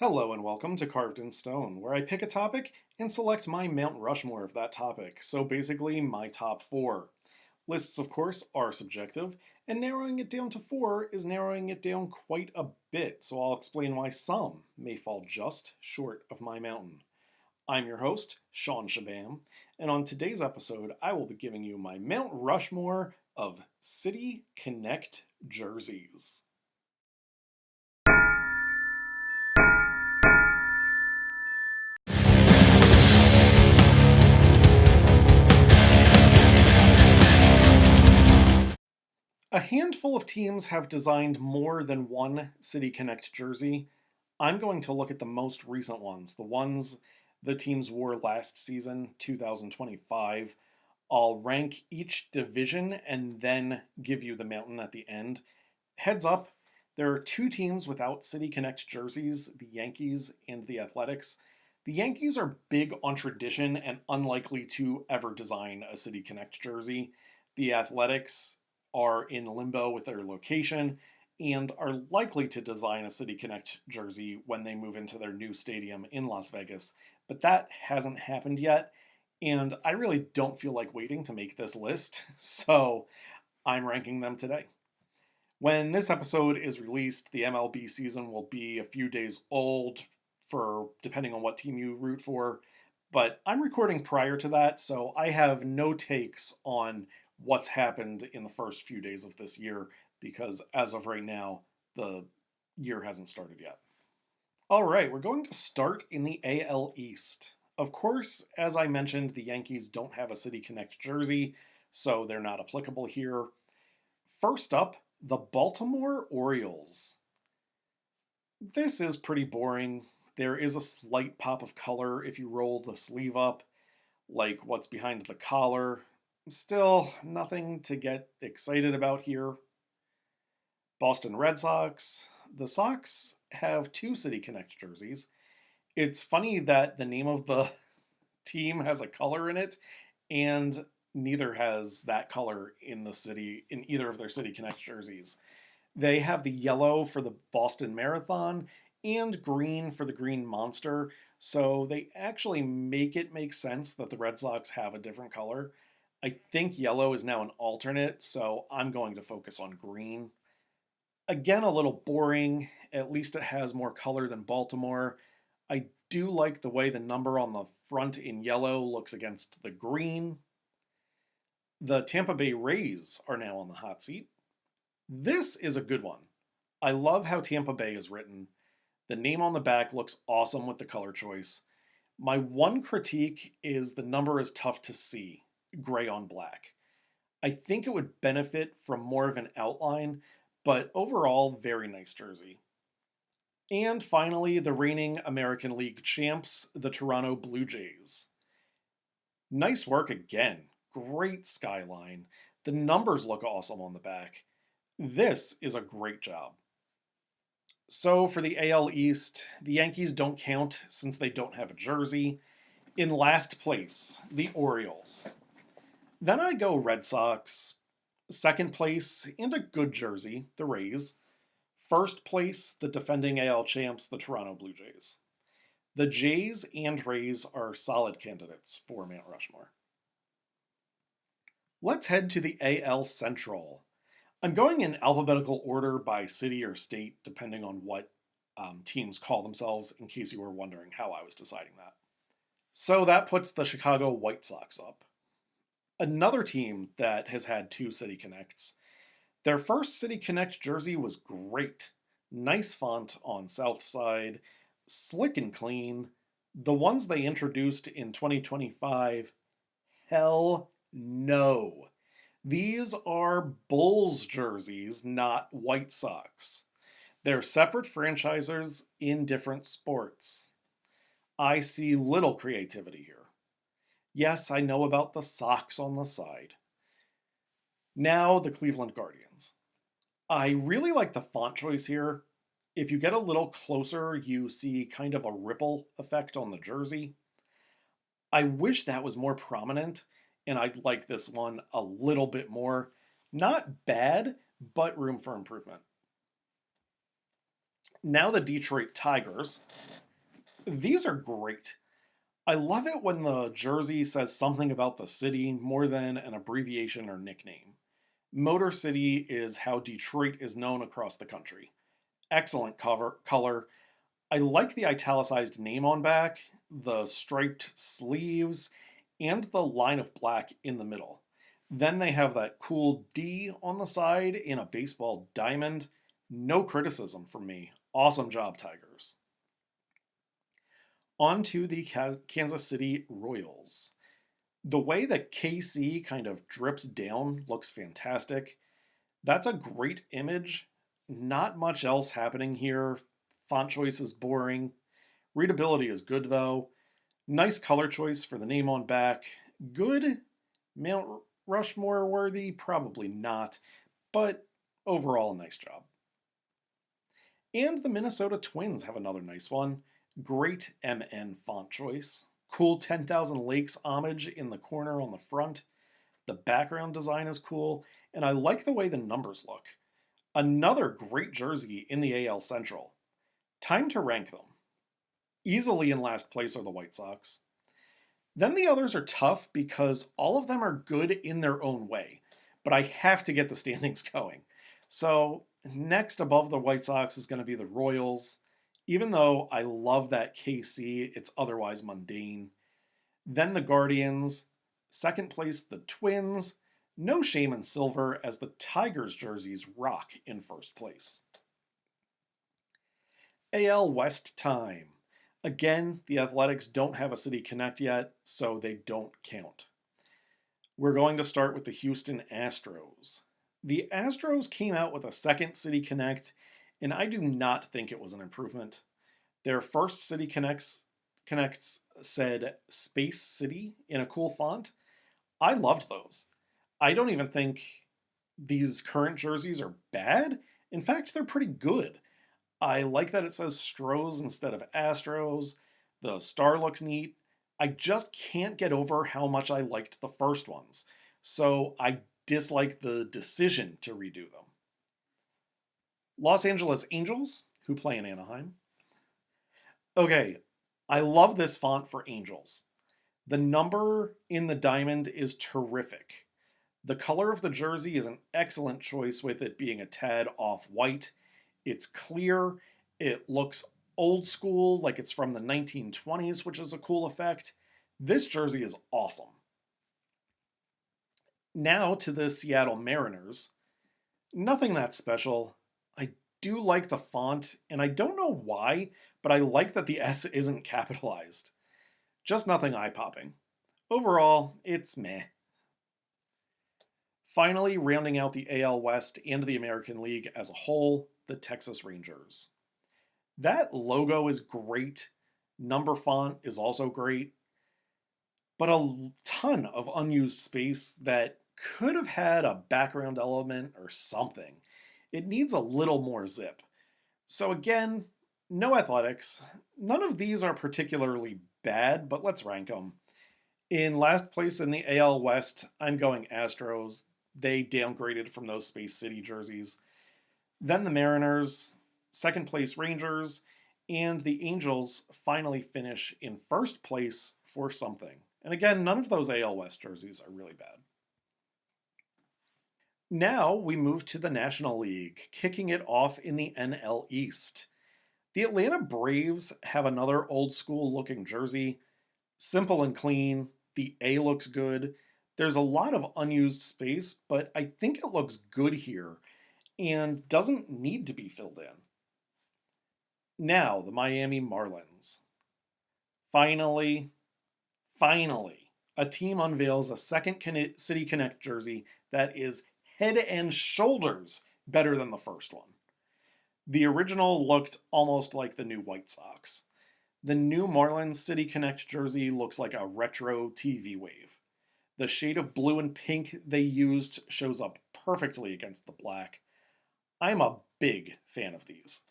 Hello and welcome to Carved in Stone, where I pick a topic and select my Mount Rushmore of that topic, so basically my top four. Lists, of course, are subjective, and narrowing it down to four is narrowing it down quite a bit, so I'll explain why some may fall just short of my mountain. I'm your host, Shawn Chabam, and on today's episode, I will be giving you my Mount Rushmore of City Connect jerseys. A handful of teams have designed more than one City Connect jersey. I'm going to look at the most recent ones, the ones the teams wore last season, 2025. I'll rank each division and then give you the mountain at the end. Heads up, there are two teams without City Connect jerseys, the Yankees and the Athletics. The Yankees are big on tradition and unlikely to ever design a City Connect jersey. The Athletics are in limbo with their location and are likely to design a City Connect jersey when they move into their new stadium in Las Vegas, but that hasn't happened yet, and I really don't feel like waiting to make this list, so I'm ranking them today. When this episode is released, the MLB season will be a few days old for depending on what team you root for, but I'm recording prior to that, so I have no takes on what's happened in the first few days of this year because as of right now, the year hasn't started yet. All right, we're going to start in the AL East. Of course, as I mentioned, the Yankees don't have a City Connect jersey, so they're not applicable here. First up, the Baltimore Orioles. This is pretty boring. There is a slight pop of color if you roll the sleeve up, like what's behind the collar. Still, nothing to get excited about here. Boston Red Sox. The Sox have two City Connect jerseys. It's funny that the name of the team has a color in it, and neither has that color in either of their City Connect jerseys. They have the yellow for the Boston Marathon and green for the Green Monster, so they actually make it make sense that the Red Sox have a different color. I think yellow is now an alternate, so I'm going to focus on green. Again, a little boring. At least it has more color than Baltimore. I do like the way the number on the front in yellow looks against the green. The Tampa Bay Rays are now on the hot seat. This is a good one. I love how Tampa Bay is written. The name on the back looks awesome with the color choice. My one critique is the number is tough to see, gray on black. I think it would benefit from more of an outline, but overall, very nice jersey. And finally, the reigning American League champs, the Toronto Blue Jays. Nice work again. Great skyline. The numbers look awesome on the back. This is a great job. So for the AL East, the Yankees don't count since they don't have a jersey. In last place, the Orioles. Then I go Red Sox. Second place, and a good jersey, the Rays. First place, the defending AL champs, the Toronto Blue Jays. The Jays and Rays are solid candidates for Mount Rushmore. Let's head to the AL Central. I'm going in alphabetical order by city or state, depending on what teams call themselves, in case you were wondering how I was deciding that. So that puts the Chicago White Sox up. Another team that has had two City Connects. Their first City Connect jersey was great. Nice font on south side, slick and clean. The ones they introduced in 2025, hell no. These are Bulls jerseys, not White Sox. They're separate franchisers in different sports. I see little creativity here. Yes, I know about the Sox on the side. Now, the Cleveland Guardians. I really like the font choice here. If you get a little closer, you see kind of a ripple effect on the jersey. I wish that was more prominent, and I'd like this one a little bit more. Not bad, but room for improvement. Now the Detroit Tigers. These are great. I love it when the jersey says something about the city more than an abbreviation or nickname. Motor City is how Detroit is known across the country. Excellent color. I like the italicized name on back, the striped sleeves, and the line of black in the middle. Then they have that cool D on the side in a baseball diamond. No criticism from me. Awesome job, Tigers. On to the Kansas City Royals. The way that KC kind of drips down looks fantastic. That's a great image. Not much else happening here. Font choice is boring. Readability is good though. Nice color choice for the name on back. Good. Mount Rushmore worthy? Probably not. But overall, a nice job. And the Minnesota Twins have another nice one. Great MN font choice. Cool 10,000 Lakes homage in the corner on the front. The background design is cool, and I like the way the numbers look. Another great jersey in the AL Central. Time to rank them. Easily in last place are the White Sox. Then the others are tough because all of them are good in their own way, but I have to get the standings going. So next above the White Sox is going to be the Royals. Even though I love that KC, it's otherwise mundane. Then the Guardians. Second place, the Twins. No shame in silver as the Tigers jerseys rock in first place. AL West time. Again, the Athletics don't have a City Connect yet, so they don't count. We're going to start with the Houston Astros. The Astros came out with a second City Connect, and I do not think it was an improvement. Their first City Connects said Space City in a cool font. I loved those. I don't even think these current jerseys are bad. In fact, they're pretty good. I like that it says Stros instead of Astros. The star looks neat. I just can't get over how much I liked the first ones. So I dislike the decision to redo them. Los Angeles Angels, who play in Anaheim. Okay, I love this font for Angels. The number in the diamond is terrific. The color of the jersey is an excellent choice with it being a tad off-white. It's clear. It looks old school, like it's from the 1920s, which is a cool effect. This jersey is awesome. Now to the Seattle Mariners. Nothing that special. I do like the font, and I don't know why, but I like that the S isn't capitalized. Just nothing eye-popping. Overall, it's meh. Finally, rounding out the AL West and the American League as a whole, the Texas Rangers. That logo is great. Number font is also great. But a ton of unused space that could have had a background element or something. It needs a little more zip. So again, no athletics. None of these are particularly bad, but let's rank them. In last place in the AL West, I'm going Astros. They downgraded from those Space City jerseys. Then the Mariners, second place Rangers, and the Angels finally finish in first place for something. And again, none of those AL West jerseys are really bad. Now we move to the National League, kicking it off in the NL East. The Atlanta Braves have another old school looking jersey. Simple and clean. The A looks good. There's a lot of unused space, but I think it looks good here and doesn't need to be filled in. Now, the Miami Marlins. Finally, a team unveils a second City Connect jersey that is head and shoulders better than the first one. The original looked almost like the new White Sox. The new Marlins City Connect jersey looks like a retro TV wave. The shade of blue and pink they used shows up perfectly against the black. I'm a big fan of these.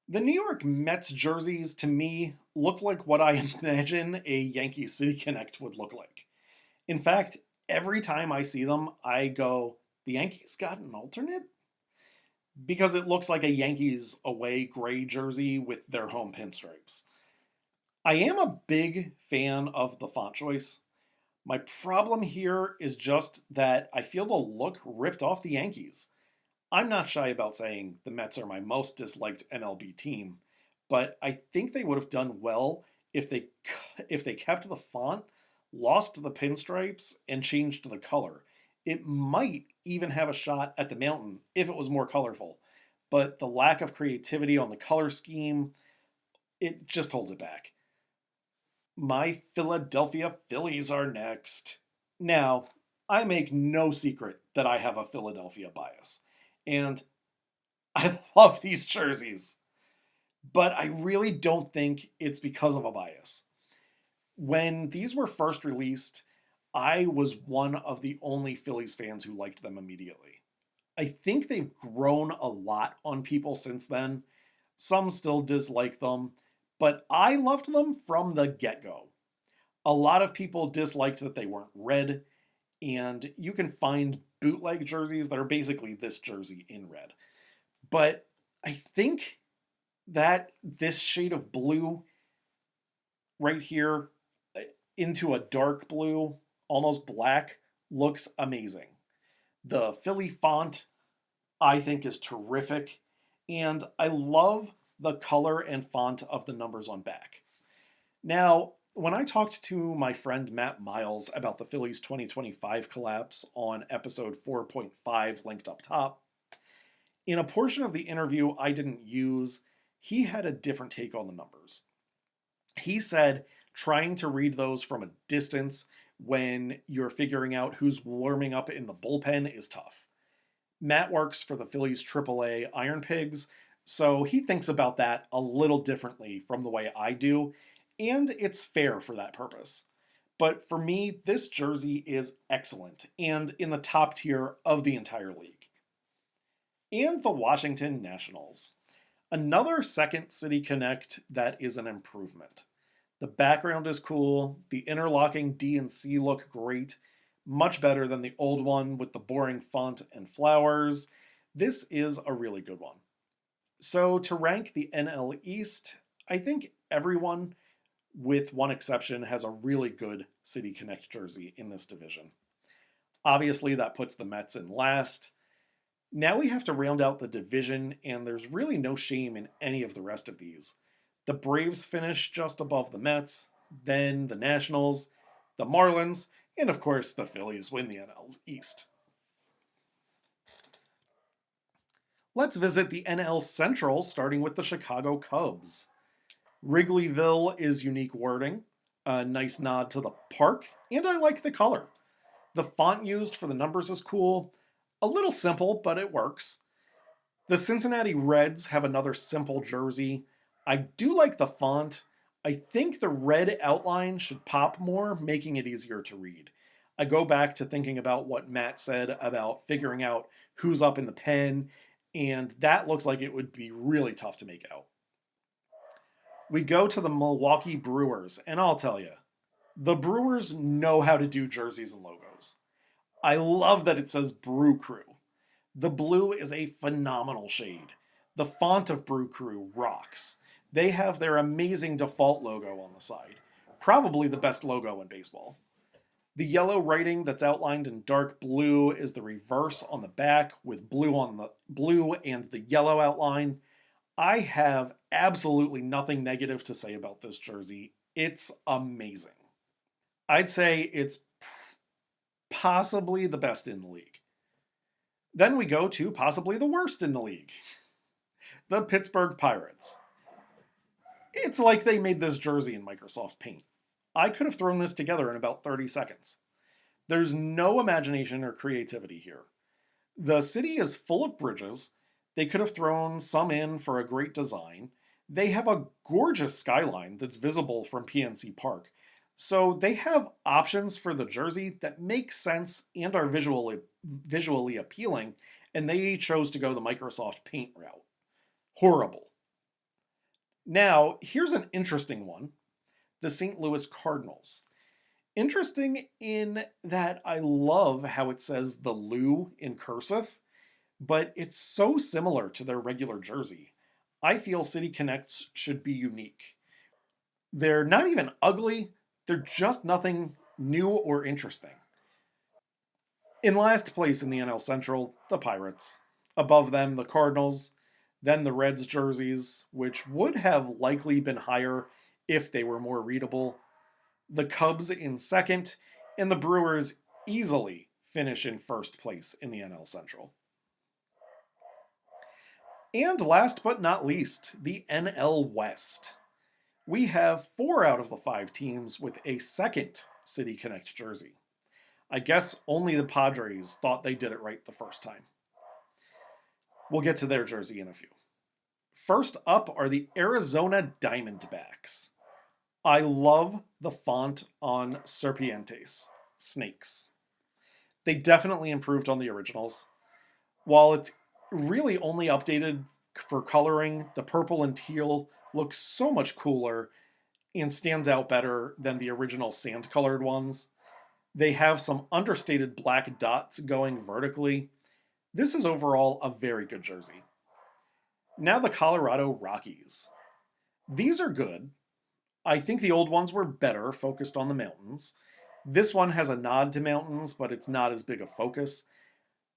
The New York Mets jerseys, to me, look like what I imagine a Yankee City Connect would look like. In fact, every time I see them, I go, the Yankees got an alternate? because it looks like a Yankees away gray jersey with their home pinstripes. I am a big fan of the font choice. My problem here is just that I feel the look ripped off the Yankees. I'm not shy about saying the Mets are my most disliked MLB team, but I think they would have done well if they kept the font, lost the pinstripes, and changed the color. It might even have a shot at the mountain if it was more colorful, but the lack of creativity on the color scheme, it just holds it back. My Philadelphia Phillies are next. Now, I make no secret that I have a Philadelphia bias, and I love these jerseys, but I really don't think it's because of a bias. When these were first released, I was one of the only Phillies fans who liked them immediately. I think they've grown a lot on people since then. Some still dislike them, but I loved them from the get go. A lot of people disliked that they weren't red, and you can find bootleg jerseys that are basically this jersey in red. But I think that this shade of blue right here into a dark blue, almost black, looks amazing. The Philly font, I think, is terrific, and I love the color and font of the numbers on back. Now, when I talked to my friend Matt Miles about the Phillies 2025 collapse on episode 4.5, linked up top, in a portion of the interview I didn't use, he had a different take on the numbers. He said trying to read those from a distance when you're figuring out who's warming up in the bullpen is tough. Matt works for the Phillies AAA Iron Pigs, so he thinks about that a little differently from the way I do, and it's fair for that purpose. But for me, this jersey is excellent and in the top tier of the entire league. And the Washington Nationals. Another second City Connect that is an improvement. The background is cool, the interlocking D and C look great, much better than the old one with the boring font and flowers. This is a really good one. So to rank the NL East, I think everyone, with one exception, has a really good City Connect jersey in this division. Obviously, that puts the Mets in last. Now we have to round out the division, and there's really no shame in any of the rest of these. The Braves finish just above the Mets, then the Nationals, the Marlins, and of course the Phillies win the NL East. Let's visit the NL Central, starting with the Chicago Cubs. Wrigleyville is unique wording, a nice nod to the park, and I like the color. The font used for the numbers is cool, a little simple, but it works. The Cincinnati Reds have another simple jersey. I do like the font. I think the red outline should pop more, making it easier to read. I go back to thinking about what Matt said about figuring out who's up in the pen, and that looks like it would be really tough to make out. We go to the Milwaukee Brewers, and I'll tell you, the Brewers know how to do jerseys and logos. I love that it says Brew Crew. The blue is a phenomenal shade. The font of Brew Crew rocks. They have their amazing default logo on the side. Probably the best logo in baseball. The yellow writing that's outlined in dark blue is the reverse on the back with blue on the blue and the yellow outline. I have absolutely nothing negative to say about this jersey. It's amazing. I'd say it's possibly the best in the league. Then we go to possibly the worst in the league. The Pittsburgh Pirates. It's like they made this jersey in Microsoft Paint. I could have thrown this together in about 30 seconds. There's no imagination or creativity here. The city is full of bridges. They could have thrown some in for a great design. They have a gorgeous skyline that's visible from PNC Park. So they have options for the jersey that make sense and are visually appealing, and they chose to go the Microsoft Paint route. Horrible. Now, here's an interesting one. The St. Louis Cardinals. Interesting in that I love how it says the Lou in cursive. but it's so similar to their regular jersey. I feel City Connects should be unique. They're not even ugly, they're just nothing new or interesting. In last place in the NL Central, the Pirates. Above them, the Cardinals, then the Reds jerseys, which would have likely been higher if they were more readable. The Cubs in second, and the Brewers easily finish in first place in the NL Central. And last but not least, the NL West. We have 4 out of the 5 teams with a second City Connect jersey. I guess only the Padres thought they did it right the first time. We'll get to their jersey in a few. First up are the Arizona Diamondbacks. I love the font on serpientes, snakes. They definitely improved on the originals. While it's really only updated for coloring, the purple and teal looks so much cooler and stands out better than the original sand colored ones. They have some understated black dots going vertically. This is overall a very good jersey. Now the Colorado Rockies. These are good. I think the old ones were better, focused on the mountains. This one has a nod to mountains, but it's not as big a focus.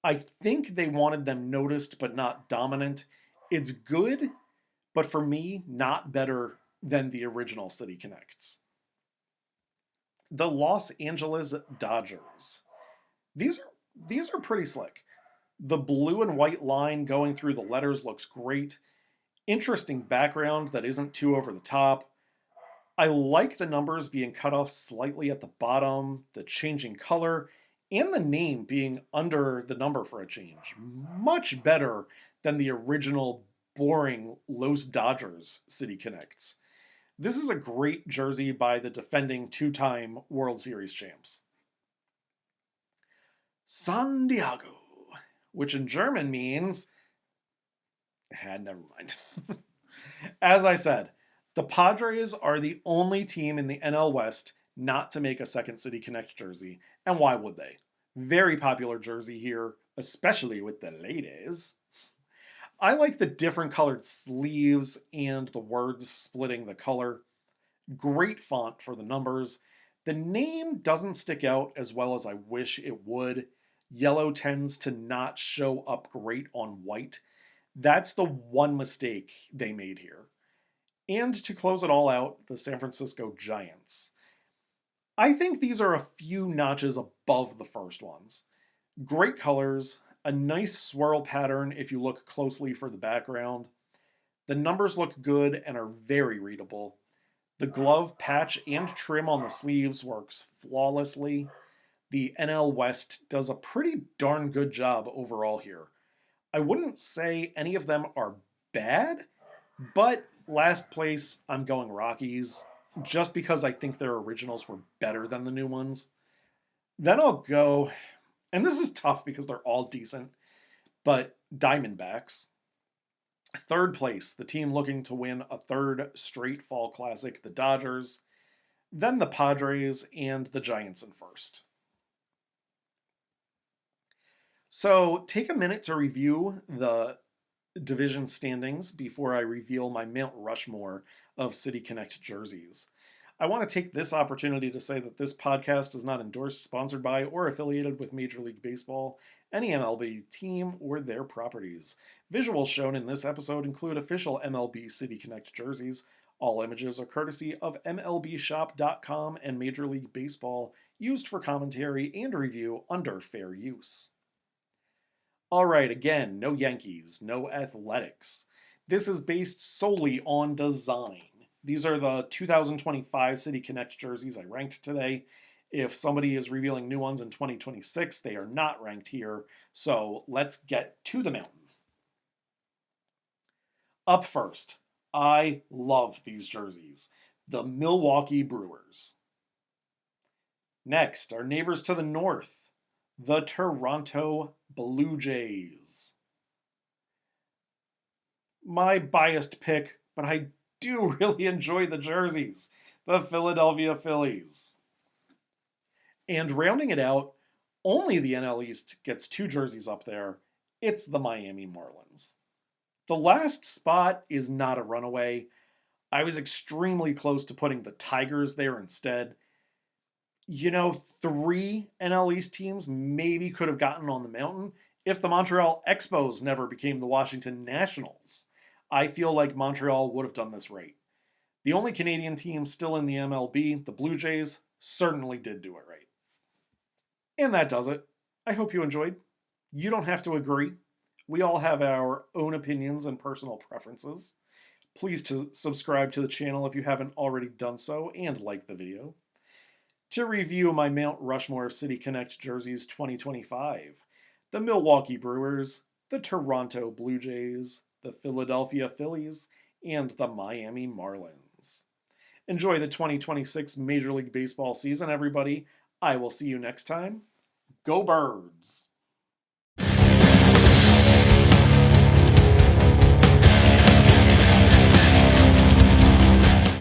I think they wanted them noticed but not dominant. It's good, but for me, not better than the original City Connects. The Los Angeles Dodgers. These are pretty slick. The blue and white line going through the letters looks great. Interesting background that isn't too over the top. I like the numbers being cut off slightly at the bottom, the changing color, and the name being under the number for a change. Much better than the original boring Los Dodgers City Connects. This is a great jersey by the defending 2-time World Series champs. San Diego, which in German means... never mind. As I said, the Padres are the only team in the NL West not to make a second City Connect jersey, and why would they? Very popular jersey here, especially with the ladies. I like the different colored sleeves and the words splitting the color. Great font for the numbers. The name doesn't stick out as well as I wish it would. Yellow tends to not show up great on white. That's the one mistake they made here. And to close it all out, the San Francisco Giants. I think these are a few notches above the first ones. Great colors, a nice swirl pattern if you look closely for the background. The numbers look good and are very readable. The glove patch and trim on the sleeves works flawlessly. The NL West does a pretty darn good job overall here. I wouldn't say any of them are bad, but last place, I'm going Rockies, just because I think their originals were better than the new ones. Then I'll go, and this is tough because they're all decent, but Diamondbacks. Third place, the team looking to win a third straight fall classic, the Dodgers. Then the Padres and the Giants in first. So take a minute to review the division standings before I reveal my Mount Rushmore of City Connect jerseys. I want to take this opportunity to say that this podcast is not endorsed, sponsored by, or affiliated with Major League Baseball, any MLB team, or their properties. Visuals shown in this episode include official MLB City Connect jerseys. All images are courtesy of MLBshop.com and Major League Baseball, used for commentary and review under fair use. All right, again, no Yankees, no athletics. This is based solely on design. These are the 2025 City Connect jerseys I ranked today. If somebody is revealing new ones in 2026, they are not ranked here. So let's get to the mountain. Up first, I love these jerseys. The Milwaukee Brewers. Next, our neighbors to the north, the Toronto Blue Jays. My biased pick, but I do really enjoy the jerseys, the Philadelphia Phillies. And rounding it out, only the NL East gets 2 jerseys up there. It's the Miami Marlins. The last spot is not a runaway. I was extremely close to putting the Tigers there instead. You know, 3 NL East teams maybe could have gotten on the mountain if the Montreal Expos never became the Washington Nationals. I feel like Montreal would have done this right. The only Canadian team still in the MLB, the Blue Jays, certainly did do it right. And that does it. I hope you enjoyed. You don't have to agree. We all have our own opinions and personal preferences. Please subscribe to the channel if you haven't already done so and like the video. To review my Mount Rushmore City Connect jerseys 2025, the Milwaukee Brewers, the Toronto Blue Jays, the Philadelphia Phillies, and the Miami Marlins. Enjoy the 2026 Major League Baseball season, everybody. I will see you next time. Go Birds!